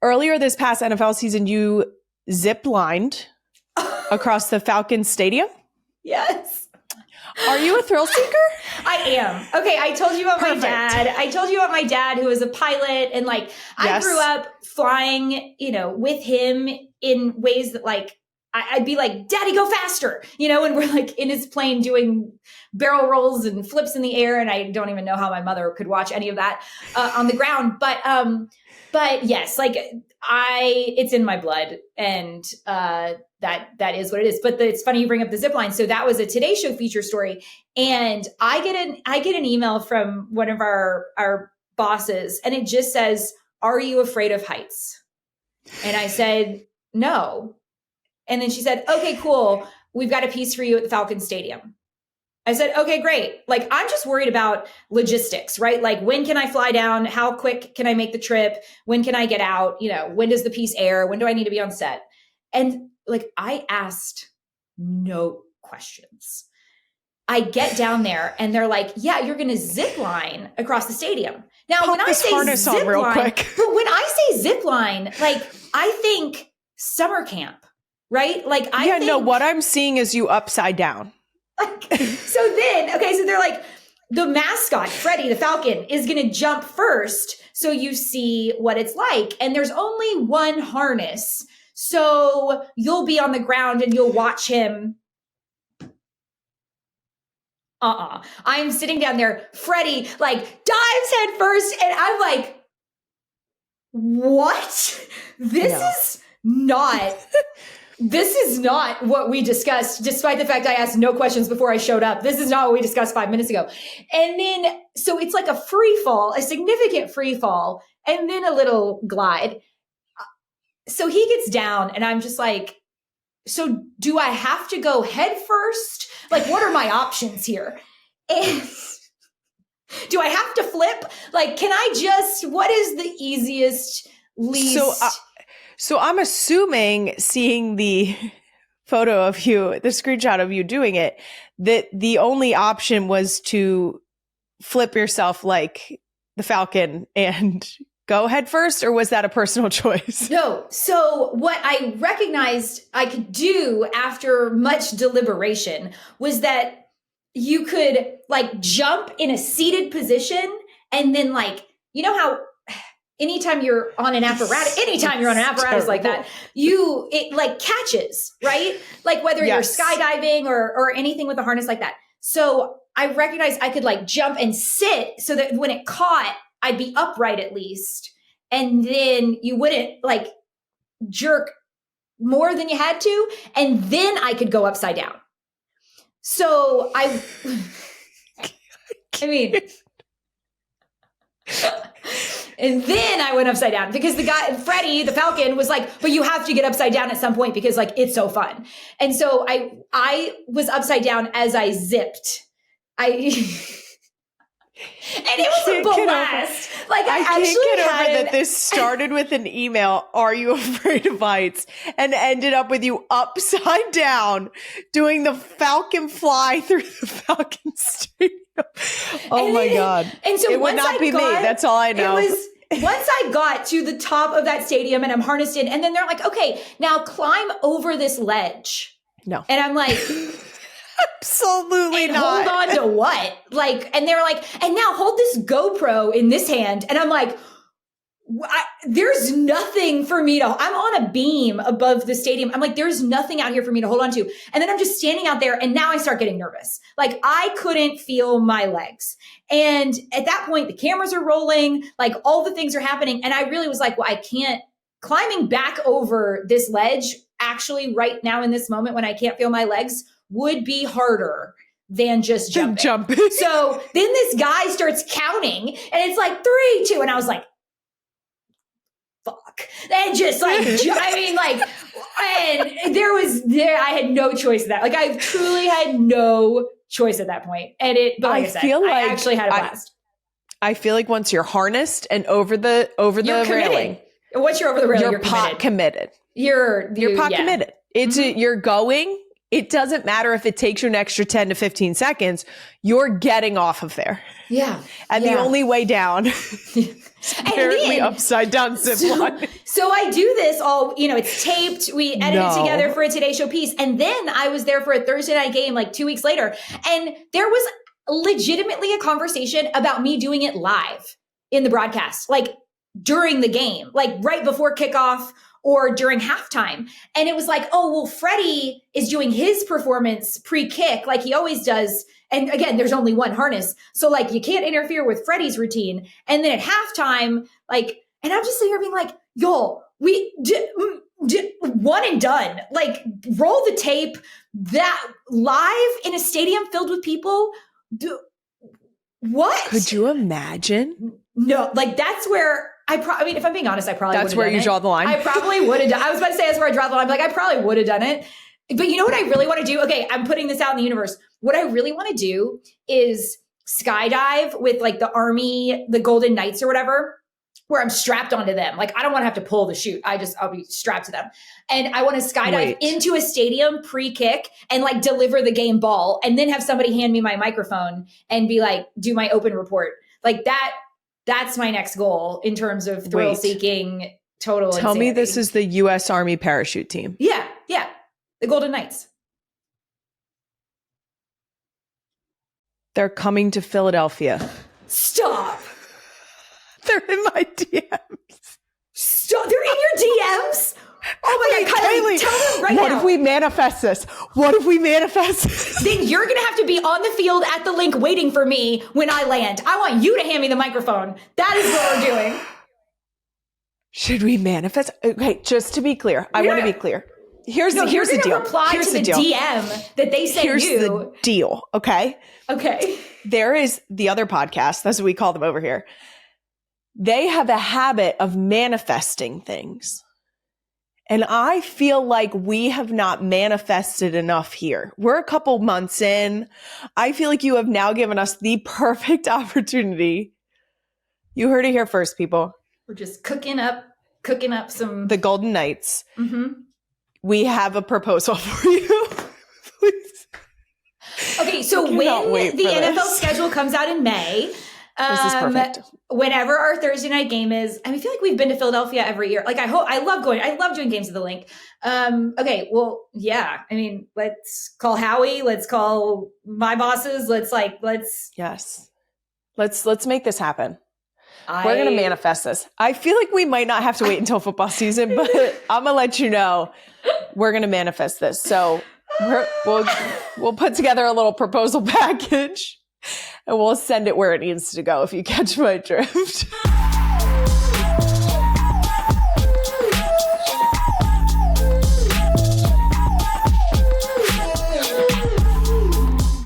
earlier this past NFL season, you zip-lined across the Falcons stadium. Yes. Are you a thrill seeker? I am. Okay, I told you about my dad. I told you about my dad who was a pilot, and like I grew up flying, you know, with him in ways that like I'd be like, "Daddy, go faster," you know, and we're like in his plane doing barrel rolls and flips in the air, and I don't even know how my mother could watch any of that on the ground. But yes, like it's in my blood, and that is what it is. But it's funny you bring up the zip line. So that was a Today Show feature story, and I get an email from one of our bosses, and it just says, "Are you afraid of heights?" And I said, "No." And then she said, "Okay, cool. We've got a piece for you at the Falcons Stadium." I said, "Okay, great. Like, I'm just worried about logistics, right? Like, when can I fly down? How quick can I make the trip? When can I get out? You know, when does the piece air? When do I need to be on set?" And like, I asked no questions. I get down there and they're like, "Yeah, you're going to zip line across the stadium." Now, when I say zip line, but when I say zip line, like, I think summer camp, right? Like, I think, what I'm seeing is you upside down. Like, so they're like, the mascot, Freddie the Falcon, is going to jump first. So you see what it's like. And there's only one harness. So you'll be on the ground and you'll watch him. I'm sitting down there. Freddie like dives head first. And I'm like, what? This is not what we discussed, despite the fact I asked no questions before I showed up. This is not what we discussed 5 minutes ago. And then, so it's like a free fall, a significant free fall, and then a little glide. So he gets down and I'm just like, so do I have to go head first? Like, what are my options here? And do I have to flip? Like, what is the easiest, least... So I'm assuming, seeing the photo of you, the screenshot of you doing it, that the only option was to flip yourself like the Falcon and go head first, or was that a personal choice? No. So what I recognized I could do after much deliberation was that you could like jump in a seated position and then like, you know how anytime you're on an apparatus like that, it like catches, right? Like whether you're skydiving or anything with a harness like that. So I recognized I could like jump and sit so that when it caught, I'd be upright at least. And then you wouldn't like jerk more than you had to. And then I could go upside down. So I mean, and then I went upside down because the guy, Freddie, the Falcon, was like, "But you have to get upside down at some point because like, it's so fun." And so I was upside down as I zipped. And it was a blast. Like I can't get over that this this started with an email, "Are you afraid of heights?" and ended up with you upside down doing the Falcon fly through the Falcon Stadium. Oh my God. And so it would not be me. That's all I know. Once I got to the top of that stadium and I'm harnessed in, and then they're like, "Okay, now climb over this ledge." No. And I'm like, absolutely and not. Hold on to what? Like, and they're like, "And now hold this GoPro in this hand." And I'm like, there's nothing for me to, I'm on a beam above the stadium. I'm like, there's nothing out here for me to hold on to. And then I'm just standing out there and now I start getting nervous. Like I couldn't feel my legs. And at that point, the cameras are rolling, like all the things are happening. And I really was like, well, I can't, climbing back over this ledge actually right now in this moment when I can't feel my legs would be harder than just jumping. So then this guy starts counting and it's like 3, 2. And I was like, fuck. And just like, I mean, like, and I had no choice of that. Like I truly had no choice at that point. And but like I said, I actually had a blast. I feel like once you're harnessed and over the railing. Once you're over the railing, you're pot committed. You're pot committed. It's you're going. It doesn't matter if it takes you an extra 10 to 15 seconds. You're getting off of there. Yeah. And the only way down Apparently upside down zipline. So I do this all, it's taped. We edit it together for a Today Show piece. And then I was there for a Thursday night game like 2 weeks later. And there was legitimately a conversation about me doing it live in the broadcast, like during the game, like right before kickoff or during halftime. And it was like, oh, well, Freddie is doing his performance pre-kick like he always does. And again, there's only one harness. So like, you can't interfere with Freddie's routine. And then at halftime, like, and I'm just sitting here being like, yo, we one and done, like roll the tape that live in a stadium filled with people. What? Could you imagine? No, like that's where I mean, if I'm being honest, I probably that's where you draw the line. I probably would have done. I was about to say that's where I draw the line. Like I probably would have done it. But you know what I really want to do? Okay, I'm putting this out in the universe. What I really want to do is skydive with like the Army, the Golden Knights or whatever, where I'm strapped onto them. Like I don't want to have to pull the chute. I'll be strapped to them. And I want to skydive into a stadium pre-kick and like deliver the game ball and then have somebody hand me my microphone and be like, do my open report. Like that's my next goal in terms of thrill seeking total Tell insanity. me this is the U.S. Army parachute team. Yeah. The Golden Knights. They're coming to Philadelphia. Stop. They're in my DMs. Stop. They're in your DMs? Oh my God, Kylie, tell them right now. What if we manifest this? What if we manifest this? Then you're going to have to be on the field at the link waiting for me when I land. I want you to hand me the microphone. That is what we're doing. Should we manifest? Okay, just to be clear, I want to be clear. Here's the deal. Reply here's to the the deal. DM that they sent Here's you. the deal, okay? Okay. There is the other podcast. That's what we call them over here. They have a habit of manifesting things. And I feel like we have not manifested enough here. We're a couple months in. I feel like you have now given us the perfect opportunity. You heard it here first, people. We're just cooking up some... The Golden Knights. Mm-hmm. We have a proposal for you. Please. Okay, so when the NFL schedule comes out in May... This is perfect. Whenever our Thursday night game is, I feel like we've been to Philadelphia every year. Like I love doing games at the link. Okay, well, yeah. I mean, let's call Howie. Let's call my bosses. Let's. Yes. Let's make this happen. We're going to manifest this. I feel like we might not have to wait until football season, but I'm going to let you know we're going to manifest this. So we'll put together a little proposal package. And we'll send it where it needs to go, if you catch my drift.